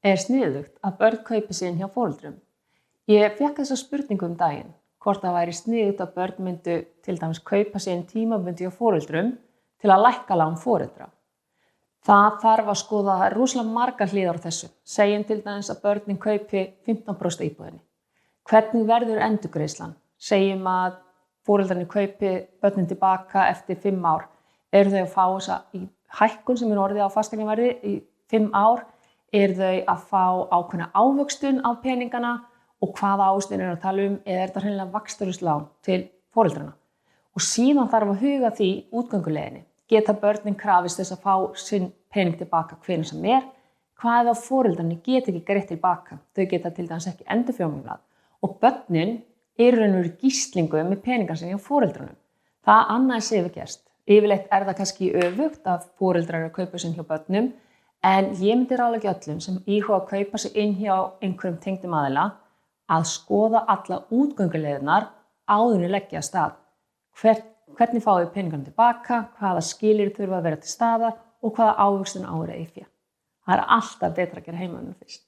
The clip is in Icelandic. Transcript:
Sniðugt að börn kaupi sig inn hjá foreldrum? Ég fékk þessa spurningu daginn, hvort það væri sniðugt að börn myndu til dæmis kaupa sig inn tímabundið hjá foreldrum til að lækka lán foreldra. Það þarf að skoða rosalega margar hliðar á þessu. Segjum til dæmis að börnin kaupi 15% af íbúðinni. Hvernig verður endurgreiðslan? Segjum að foreldrarnir kaupi börnin tilbaka eftir 5 ár. Eru þau að fá þessa hækkun sem er orðið á fasteignaverði í 5 ár? Eru þau að fá ákveðna ávöxtun á peningana og hvaða ávöxtun er að tala um, eða er þetta hreinlega vaxtaruslán til foreldrana? Og síðan þarf að huga því útgönguleiðinni. Geta börnin krafist þess að fá sinn pening tilbaka hvenær sem er? Hvað ef foreldrarnir geta ekki greitt tilbaka? Þau geta til dæmis ekki endurfjármagnað og börnin eru raunverulega í gíslingu með peningar sem hjá foreldrunum. Það annars hefur gerst. Yfirleitt er það kannski öfugt að foreldrar eru að kaupa sig inn hjá börnum, en ég myndi ráðleggja öllum sem íhuga að kaupa sig inn hjá einhverjum tengdum aðila að skoða alla útgönguleiðirnar áður en leggja af stað. Hvernig fáið þið peningarnir tilbaka, hvaða skilyrði þurfa að vera til staðar og hvaða ávöxtun á að vera í fé. Það er alltaf betra að gera heimavinnu fyrst.